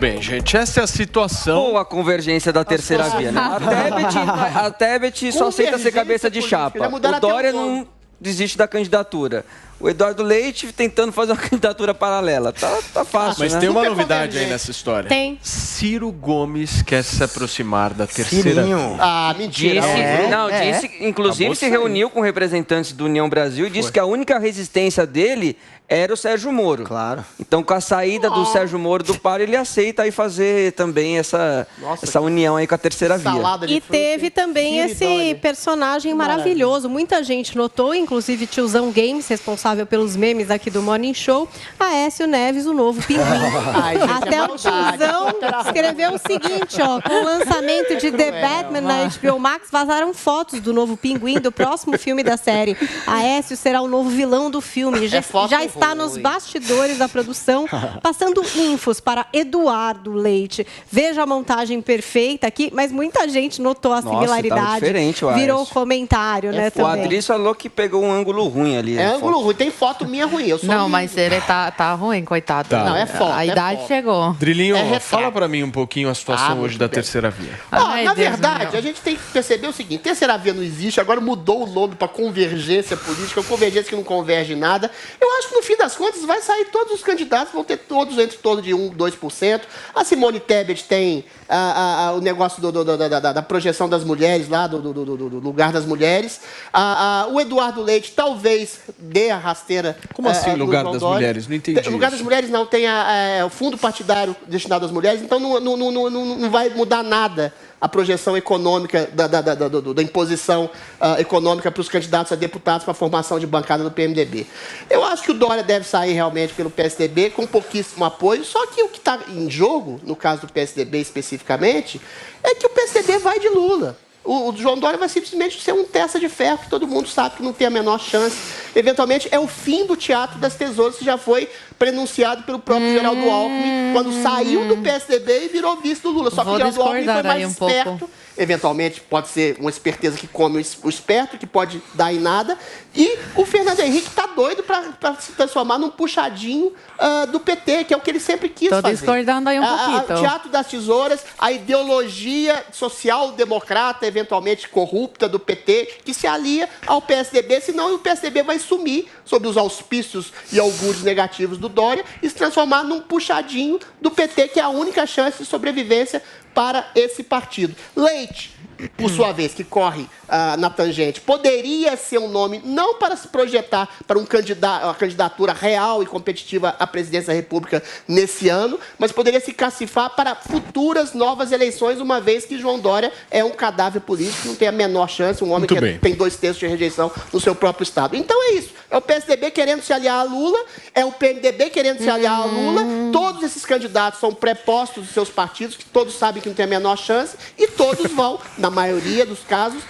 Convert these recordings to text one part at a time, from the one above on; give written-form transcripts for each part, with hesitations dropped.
Bem, gente, essa é a situação. Ou a convergência da terceira via, né? A Tebet só aceita ser cabeça de chapa. O Dória não desiste da candidatura. O Eduardo Leite tentando fazer uma candidatura paralela. Tá fácil, Mas né? tem uma novidade aí nessa história. Tem. Ciro Gomes quer se aproximar da terceira via. Ah, mentira. Disse, inclusive, se reuniu com representantes do União Brasil e disse que a única resistência dele era o Sérgio Moro. Claro. Então, com a saída do Sérgio Moro do par, ele aceita aí fazer também essa união aí com a terceira via. E teve também esse personagem maravilhoso. Muita gente notou, inclusive Tiozão Games, responsável pelos memes aqui do Morning Show, Aécio Neves, o novo pinguim. Até o Tiozão escreveu o seguinte, ó, com o lançamento de The Batman na HBO Max, vazaram fotos do novo pinguim do próximo filme da série. Aécio será o novo vilão do filme. Já está nos bastidores da produção, passando infos para Eduardo Leite. Veja a montagem perfeita aqui, mas muita gente notou a similaridade. Tava diferente, o virou Aécio. comentário, né, O também. Adris falou que pegou um ângulo ruim ali. É ângulo ruim, tem foto minha ruim. Eu sou Não, lindo. mas ele tá ruim, coitado. Tá. Não, é foto. A idade chegou. Drilinho, É retrato. fala pra mim um pouquinho a situação hoje muito da bem. terceira via. Ai, Na Deus verdade, meu. a gente tem que perceber o seguinte: terceira via não existe, agora mudou o nome para convergência política, convergência que não converge em nada. Eu acho que no fim das contas vai sair todos os candidatos, vão ter todos entre torno de 1%, 2%. A Simone Tebet tem o negócio da projeção das mulheres lá, do lugar das mulheres. O Eduardo Leite talvez dê a rasteira. Como assim, no lugar João das Dória. mulheres? Não entendi O lugar isso. das mulheres não, tem o fundo partidário destinado às mulheres, então não vai mudar nada a projeção econômica da imposição econômica para os candidatos a deputados para a formação de bancada do PMDB. Eu acho que o Dória deve sair realmente pelo PSDB com pouquíssimo apoio, só que o que está em jogo, no caso do PSDB especificamente, é que o PSDB vai de Lula. O João Dória vai simplesmente ser um testa de ferro, que todo mundo sabe que não tem a menor chance. Eventualmente, é o fim do teatro das tesouras, que já foi prenunciado pelo próprio Geraldo Alckmin, quando saiu do PSDB e virou vice do Lula. Só que o Geraldo Alckmin foi mais esperto. Eventualmente, pode ser uma esperteza que come o esperto, que pode dar em nada. E o Fernando Henrique está doido para se transformar num puxadinho do PT, que é o que ele sempre quis fazer. Tô discordando aí um pouquinho. O teatro das tesouras, a ideologia social-democrata, eventualmente corrupta do PT, que se alia ao PSDB, senão o PSDB vai sumir sob os auspícios e augúrios negativos do Dória e se transformar num puxadinho do PT, que é a única chance de sobrevivência para esse partido. Leite, por sua vez, que corre na tangente, poderia ser um nome não para se projetar para uma candidatura real e competitiva à presidência da República nesse ano, mas poderia se cacifar para futuras novas eleições, uma vez que João Dória é um cadáver político, não tem a menor chance, um homem que tem 2/3 de rejeição no seu próprio estado. Então é isso. É o PSDB querendo se aliar a Lula, é o PMDB querendo se aliar a Lula. Todos esses candidatos são prepostos dos seus partidos, que todos sabem que não tem a menor chance, e todos vão, na maioria dos casos,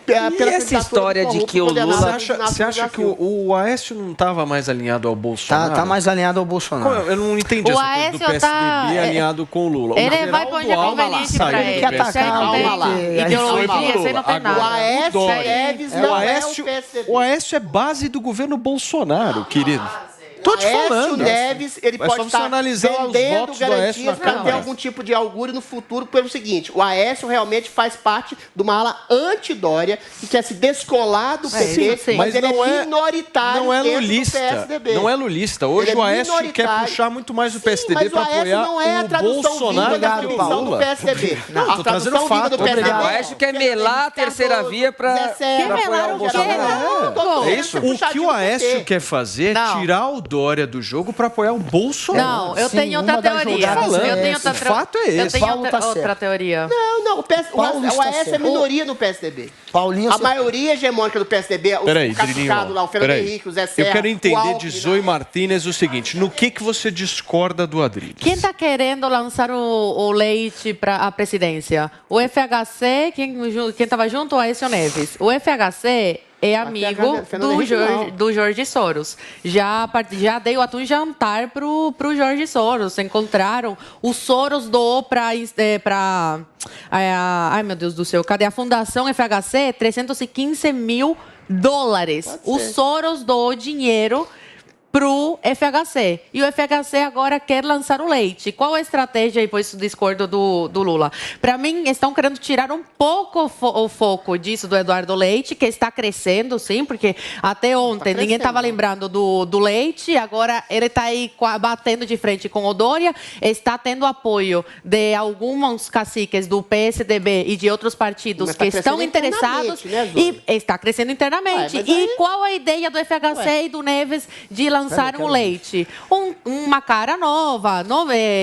E essa história de que o Lula... Você acha que o Aécio não estava mais alinhado ao Bolsonaro? Tá mais alinhado ao Bolsonaro. Eu não entendi essa coisa do PSDB alinhado com o Lula. Ele vai pôr de conveniente pra ele. Ele quer atacar ideologia, você não tem nada. O Aécio Neves não é o PSDB. O Aécio é base do governo Bolsonaro, querido. Tô te falando. Aécio Neves, ele pode estar vendendo garantias para ter algum tipo de augúrio no futuro pelo seguinte: o Aécio realmente faz parte de uma ala anti-Dória que quer se descolar do PT, mas ele é minoritário dentro do PSDB. Não é lulista. Hoje o Aécio quer puxar muito mais o PSDB para apoiar o Bolsonaro da definição do PSDB. Não, tô trazendo fato. O Aécio quer melar a terceira via para apoiar o Bolsonaro. É isso. O que o Aécio quer fazer é tirar o Dória do jogo para apoiar o Bolsonaro. Não, eu tenho outra teoria. O fato é esse. Eu tenho outra teoria. Não, o Aécio é minoria no PSDB. Paulinho, a maioria hegemônica do PSDB, Peraí, o Cachucado lá, o Fernando Henrique, o Zé Serra, eu quero entender de Zoe Martínez o seguinte: no que você discorda do Adriles? Quem está querendo lançar o Leite para a presidência? O FHC, quem estava junto? O Aécio Neves. O FHC é amigo do Jorge Soros. Já deu até um jantar pro Jorge Soros. Encontraram. O Soros doou para ai, meu Deus do céu. Cadê a Fundação FHC? $315 mil. O Soros doou dinheiro para o FHC. E o FHC agora quer lançar o leite. Qual a estratégia, e por isso discordo do Lula? Para mim, estão querendo tirar um pouco o foco disso do Eduardo Leite, que está crescendo, sim, porque até ontem ninguém estava lembrando do Leite, agora ele está aí batendo de frente com o Dória, está tendo apoio de alguns caciques do PSDB e de outros partidos que estão interessados, e está crescendo internamente. E qual a ideia do FHC e do Neves de lançar um leite? Uma cara nova,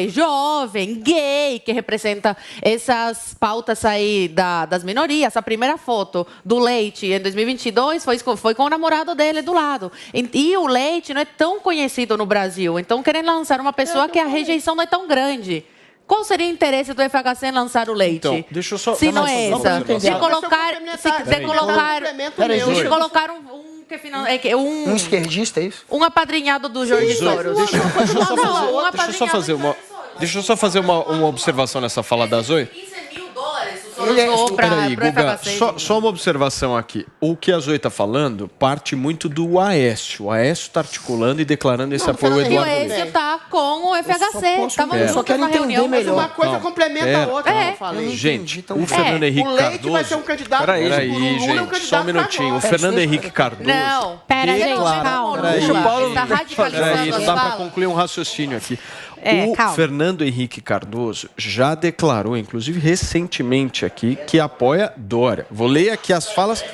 jovem, gay, que representa essas pautas aí das minorias. A primeira foto do Leite em 2022 foi com o namorado dele do lado. E o Leite não é tão conhecido no Brasil. Então, querem lançar uma pessoa que a rejeição não é tão grande. Qual seria o interesse do FHC em lançar o leite? Então, deixa eu só... Se não é essa. Se colocar um esquerdista, é isso? Um apadrinhado do Jorge Soros. Deixa eu só fazer uma observação nessa fala da Zoe. Peraí, Guga, só uma observação aqui. O que a Zoe está falando parte muito do Aécio. O Aécio está articulando e declarando esse apoio ao Eduardo Leite. O Aécio está com o FHC. Eu só quero entender melhor. Uma coisa complementa a outra, eu falei. Gente, o Fernando Henrique Cardoso... O Leite vai ser um candidato... Peraí, gente, só um minutinho. O Fernando Henrique Cardoso... Não, pera, gente, calma. Deixa o Paulo... Está radicalizando. Não dá para concluir um raciocínio aqui. Calma. Fernando Henrique Cardoso já declarou, inclusive recentemente aqui, que apoia Dória. Vou ler aqui as falas.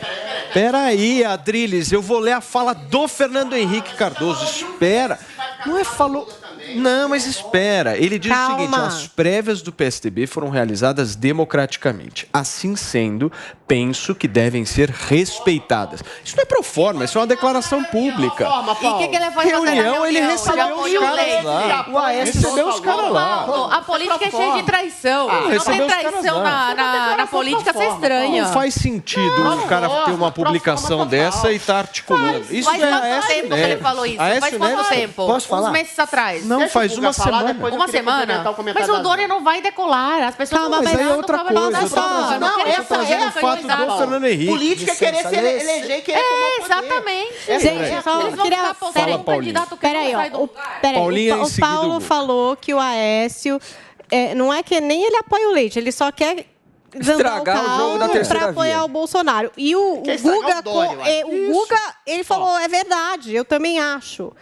Peraí, Adriles, eu vou ler a fala do Fernando Henrique Cardoso. Espera. Não é falou... Não, mas espera. Ele diz o seguinte: as prévias do PSDB foram realizadas democraticamente. Assim sendo, penso que devem ser respeitadas. Isso não é pro forma, isso é uma declaração pública. E o que ele vai fazer na reunião? Ele recebeu os caras lá. O Aécio recebeu os caras lá. A política é cheia de traição. Não tem traição na política, você é estranha. Não faz sentido o cara ter uma publicação dessa e estar articulando. Isso é Aécio Neves. Faz ele falou isso. Faz quanto tempo? Posso falar? Uns meses atrás. Não, faz uma semana. Uma semana? Mas o Dória não vai decolar. As pessoas mas aí é outra coisa. Eu tô trazendo o fato do Fernando Henrique. Política é querer se eleger e querer tomar o poder. Exatamente. Gente, eu só queria... Peraí, o Paulo falou que o Aécio... não é que nem ele apoia o Leite, ele só quer... estragar o jogo da terceira para apoiar via. o Bolsonaro. E o Guga, ele falou, é verdade, eu também acho.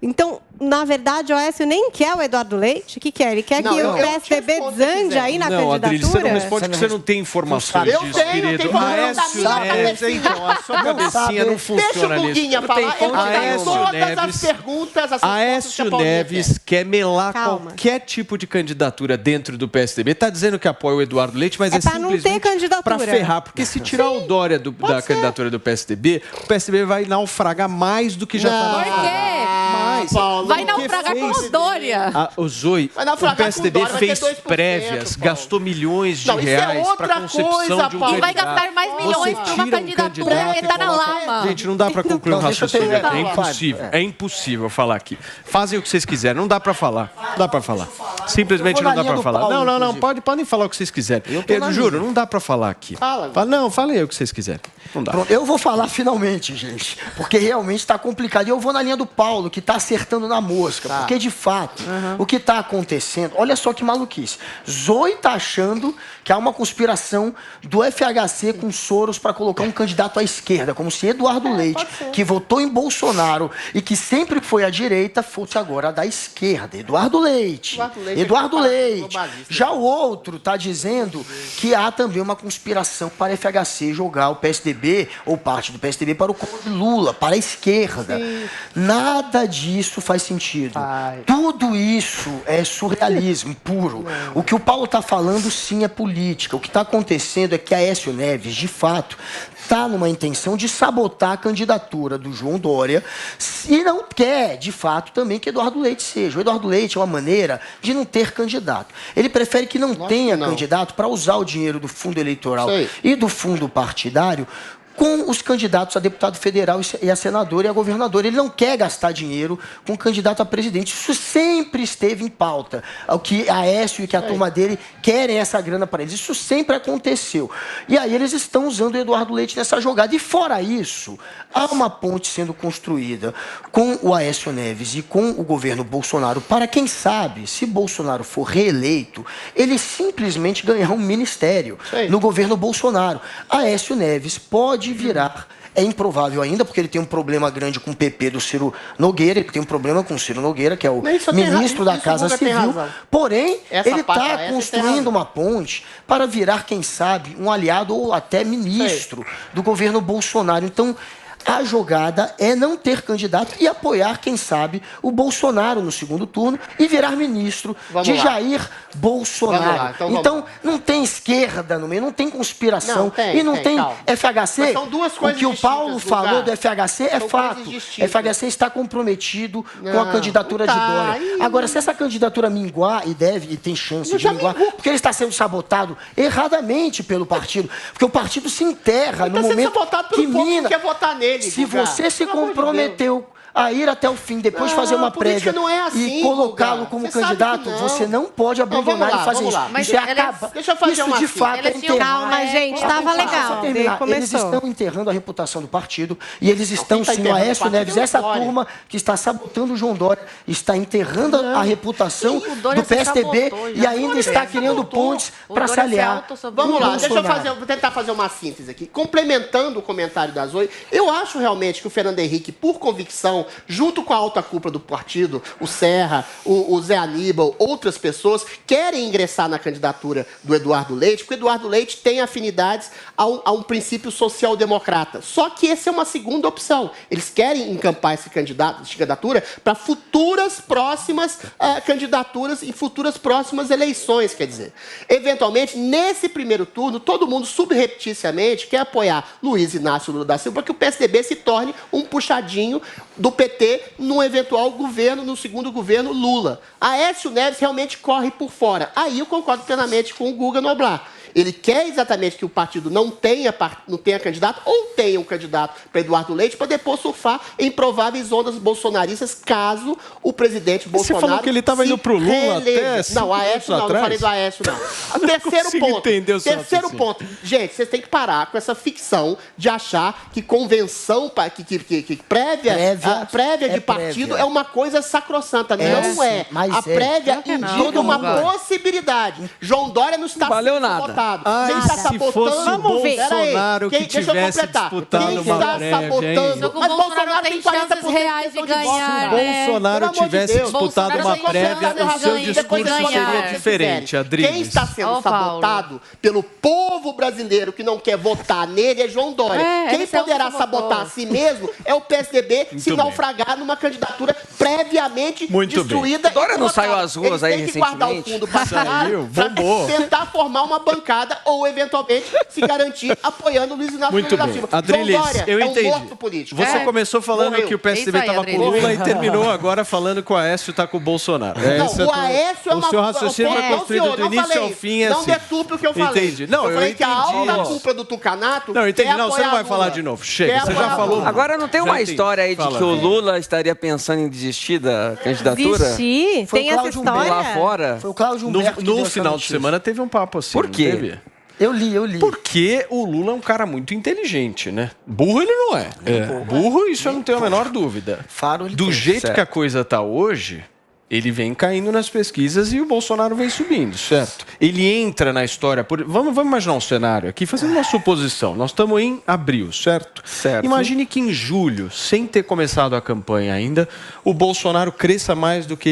Então, na verdade, o Aécio nem quer o Eduardo Leite. O que quer? Ele quer que o PSDB desande aí na candidatura? Adriles, você não responde porque você não tem informações disso, querido. Aécio Neves, então, a sua cabecinha não funciona nisso. Aécio Neves quer melar qualquer tipo de candidatura dentro do PSDB. Está dizendo que apoia o Eduardo Leite, mas é simplesmente para ferrar. Porque se tirar o Dória da candidatura do PSDB, o PSDB vai naufragar mais do que já está naufragando. Por quê? Vai naufragar com o Dória. O Zoe, o PSDB fez prévias, gastou milhões de reais para a concepção de um candidato. E vai gastar mais milhões para uma candidatura que está na lama. Gente, não dá para concluir um raciocínio aqui. É impossível. É impossível falar aqui. Fazem o que vocês quiserem. Não dá para falar. Não dá para falar. Simplesmente não dá para falar. Não. Podem falar o que vocês quiserem. Eu juro, não dá para falar aqui. Não, falem aí o que vocês quiserem. Não dá. Pronto, eu vou falar finalmente, gente. Porque realmente está complicado. E eu vou na linha do Paulo, que está acertando na mosca. Porque, de fato, o que está acontecendo... Olha só que maluquice. Zoe está achando que há uma conspiração do FHC com Soros para colocar um candidato à esquerda, como se Eduardo Leite, que votou em Bolsonaro e que sempre foi à direita, fosse agora da esquerda. Eduardo Leite. Já o outro está dizendo que há também uma conspiração para FHC jogar o PSDB, ou parte do PSDB, para o colo de Lula, para a esquerda. Sim. Nada disso faz sentido. Tudo isso é surrealismo puro. O que o Paulo está falando, sim, é política. O que está acontecendo é que Aécio Neves, de fato, está numa intenção de sabotar a candidatura do João Dória e não quer, de fato, também que Eduardo Leite seja. O Eduardo Leite é uma maneira de não ter candidato. Ele prefere que não tenha candidato para usar o dinheiro do fundo eleitoral e do fundo partidário com os candidatos a deputado federal e a senador e a governador. Ele não quer gastar dinheiro com candidato a presidente. Isso sempre esteve em pauta. O que a Aécio e que a turma dele querem essa grana para eles. Isso sempre aconteceu. E aí eles estão usando o Eduardo Leite nessa jogada. E fora isso, há uma ponte sendo construída com o Aécio Neves e com o governo Bolsonaro para, quem sabe, se Bolsonaro for reeleito, ele simplesmente ganhar um ministério no governo Bolsonaro. Aécio Neves pode virar, é improvável ainda, porque ele tem um problema grande com o PP do Ciro Nogueira, ele tem um problema com o Ciro Nogueira, que é o ministro da Casa Civil, porém, ele está construindo uma ponte para virar, quem sabe, um aliado ou até ministro do governo Bolsonaro. Então, a jogada é não ter candidato e apoiar, quem sabe, o Bolsonaro no segundo turno e virar ministro de Jair Bolsonaro. Então, não tem esquerda no meio, não tem conspiração e não tem FHC. São duas coisas. O que o Paulo falou do FHC é fato. FHC está comprometido com a candidatura de Dória. Agora, se essa candidatura minguar, e tem chance de minguar, porque ele está sendo sabotado erradamente pelo partido, porque o partido se enterra no momento que mina. Quer votar nele. Se você se comprometeu a ir até o fim, depois fazer uma prévia e colocá-lo como candidato, você não pode abandonar e fazer isso. Mas isso acaba. Deixa eu fazer isso de fato é enterrar. Calma, gente, estava legal. Eles estão enterrando a reputação do partido e eles estão, sim, o Aécio Neves, essa turma que está sabotando o João Dória, está enterrando a reputação do PSDB e ainda está criando pontes para se aliar. Vamos lá, vou tentar fazer uma síntese aqui. Complementando o comentário da Zoe, eu acho realmente que o Fernando Henrique, por convicção, junto com a alta cúpula do partido, o Serra, o Zé Aníbal, outras pessoas, querem ingressar na candidatura do Eduardo Leite, porque o Eduardo Leite tem afinidades a um princípio social-democrata. Só que essa é uma segunda opção. Eles querem encampar essa candidatura para futuras próximas candidaturas e futuras próximas eleições, quer dizer. Eventualmente, nesse primeiro turno, todo mundo subrepticiamente quer apoiar Luiz Inácio Lula da Silva para que o PSDB se torne um puxadinho do PT num eventual governo, no segundo governo Lula. Aécio Neves realmente corre por fora. Aí eu concordo plenamente com o Guga Noblar. Ele quer exatamente que o partido não tenha candidato ou tenha um candidato para Eduardo Leite para depois surfar em prováveis ondas bolsonaristas caso o presidente Bolsonaro. Você falou que ele estava indo para o Lula até 5 Não, Aécio não falei do Aécio não. Terceiro ponto. Gente, vocês têm que parar com essa ficção de achar que convenção, que prévia de partido é uma coisa sacrossanta. Não é. A prévia indica uma possibilidade. João Dória não está sendo votado. Quem está sabotando? Bolsonaro que tivesse disputado uma prévia. Mas Bolsonaro tem 40% reais de ganhar. Se Bolsonaro tivesse disputado uma prévia, o seu discurso seria diferente, Adriles. Quem está sendo sabotado pelo povo brasileiro que não quer votar nele é João Dória. Quem poderá sabotar a si mesmo é o PSDB se naufragar numa candidatura previamente destruída. Dória não saiu às ruas aí recentemente? Tem que guardar o fundo para tentar formar uma bancada ou, eventualmente, se garantir apoiando o Luiz Inácio Lula da Silva. Adriles, eu entendi. Morto político. Você começou falando que o PSDB estava com o Lula e terminou agora falando que o Aécio está com o Bolsonaro. Não, o Aécio é uma... O seu raciocínio é construído do início ao fim. Não deturpe o que eu falei. Entendi. Não, eu falei que a alta cúpula do Tucanato... Não, entendi. Não, você não vai falar de novo. Chega, você já falou. Agora não tem uma história aí de que o Lula estaria pensando em desistir da candidatura? Desistir? Tem essa história? Lá fora? Foi o Cláudio Humberto que deu no final de semana teve um papo assim. Por quê? Eu li. Porque o Lula é um cara muito inteligente, né? Burro ele não é. Burro, isso eu não tenho a menor dúvida. Do jeito que a coisa tá hoje, ele vem caindo nas pesquisas e o Bolsonaro vem subindo, certo? Ele entra na história... Vamos imaginar um cenário aqui, fazendo uma suposição. Nós estamos em abril, certo? Imagine que em julho, sem ter começado a campanha ainda, o Bolsonaro cresça mais do que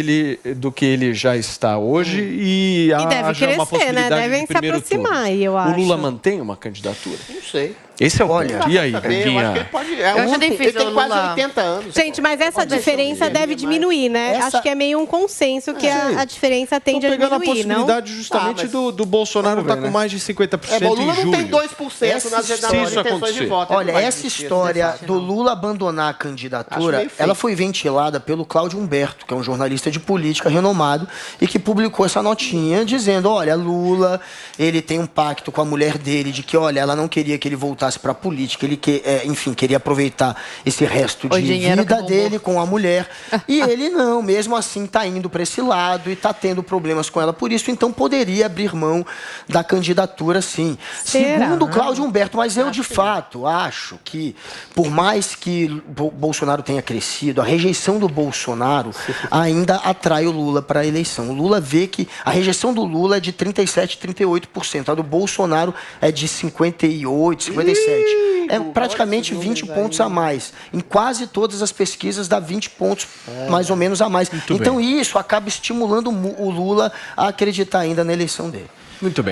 ele já está hoje e deve crescer, uma possibilidade, né? Devem se aproximar, eu acho. O Lula mantém uma candidatura? Não sei. Esse é o ponto. E aí, eu acho que ele pode... ele tem quase 80 anos. Gente, mas essa diferença deve diminuir, né? Acho que é meio um consenso que a diferença tende a diminuir, não? Estou pegando a possibilidade justamente do Bolsonaro estar com mais de 50% em julho. O Lula não tem 2% nas intenções de voto. Olha, essa história do Lula abandonar a candidatura, ela foi ventilada pelo Cláudio Humberto, que é um jornalista de política renomado, e que publicou essa notinha dizendo, olha, Lula, ele tem um pacto com a mulher dele de que, olha, ela não queria que ele voltasse voltasse para a política, ele enfim, queria aproveitar esse resto de vida dele com a mulher. E ele não, mesmo assim está indo para esse lado e está tendo problemas com ela por isso, então poderia abrir mão da candidatura, sim. Segundo Cláudio Humberto, mas eu de fato acho que, por mais que Bolsonaro tenha crescido, a rejeição do Bolsonaro ainda atrai o Lula para a eleição. O Lula vê que a rejeição do Lula é de 37%, 38%. A do Bolsonaro é de 58%, 57%. É praticamente 20 pontos a mais. Em quase todas as pesquisas dá 20 pontos mais ou menos a mais. Então isso acaba estimulando o Lula a acreditar ainda na eleição dele. Muito bem.